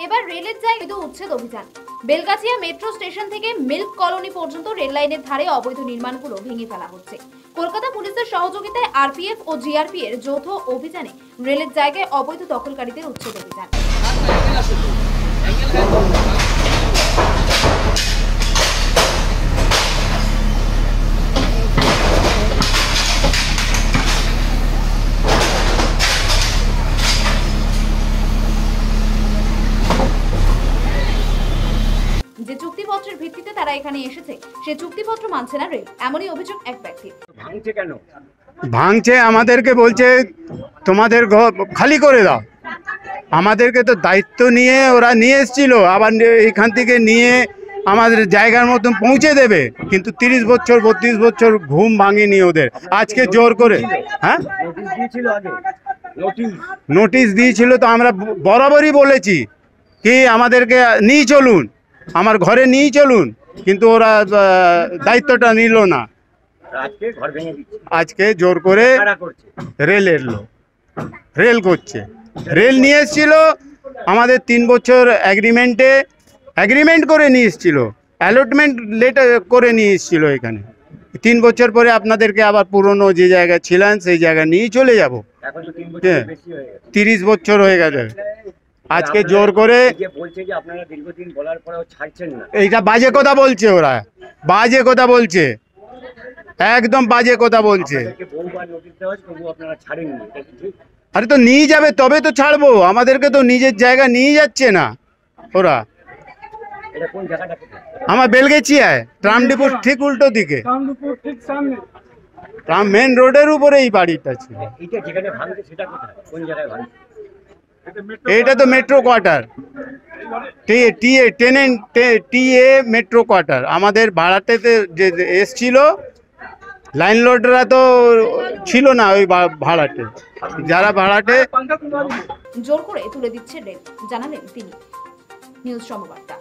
এবার রেলের জায়গায় উচ্ছেদ অভিযান। বেলগাছিয়া মেট্রো স্টেশন থেকে মিল্ক কলোনি পর্যন্ত রেল লাইনের ধারে অবৈধ নির্মাণগুলো ভেঙে ফেলা হচ্ছে। কলকাতা পুলিশের সহযোগিতায় আরপিএফ ও জিআরপি এর যৌথ অভিযানে রেলের জায়গায় অবৈধ দখলকারীদের উচ্ছেদ অভিযান। যে চুক্তিপত্রের ভিত্তিতে তারা এখানে এসেছে সে চুক্তিপত্র মানছে না রেল, এমনই অভিযোগ এক ব্যক্তির। ভাঙছে কেন? ভাঙছে আমাদেরকে বলছে তোমাদের ঘর খালি করে দাও। আমাদেরকে তো দায়িত্ব নিয়ে ওরা নিয়ে এসেছিল, আবার এইখান থেকে নিয়ে আমাদের জায়গার মতন পৌঁছে দেবে, কিন্তু 30 বছর 32 বছর ঘুম ভাঙেনি ওদের। আজকে জোর করে হ্যাঁ নোটিশ দিয়েছিল, তো আমরা বরাবরই বলেছি কি আমাদেরকে নিয়ে চলুন, আমার ঘরে নিয়ে চলুন, কিন্তু ওরা দায়িত্বটা নিল না। আজকে জোর করে রেলের লোক রেল করছে। রেল নিয়ে এসেছিল আমাদের 3 বছর এগ্রিমেন্ট করে নিয়ে এসেছিল, অ্যালটমেন্ট লেটার করে নিয়ে এসেছিল। এখানে 3 বছর পরে আপনাদেরকে আবার পুরনো যে জায়গায় ছিলেন সেই জায়গা নিয়ে চলে যাব। 30 বছর হয়ে গেছে। আজকে জোর করে এইটা বাজে কথা বলছে, ওরা বাজে কথা বলছে, একদম বাজে কথা বলছে। আরে তো নিয়ে যাবে তবে তো ছাড়বো, আমাদেরকে তো নিজের জায়গা নিয়ে যাচ্ছে না ওরা। আমার বেলগাছিয়ায় ট্রাম ডিপোর ঠিক উল্টো দিকে, ট্রাম মেন রোডের উপরে এই বাড়িটা ছিল। এটা তো metro quarter, TA metro quarter. আমাদের ভাড়াটেতে যে এসছিল লাইন লোডরা তো ছিল না ওই ভাড়াটে, যারা ভাড়াটে জোর করে তুলে দিচ্ছে রেল, জানালেন তিনি। নিউজ সমবার্তা।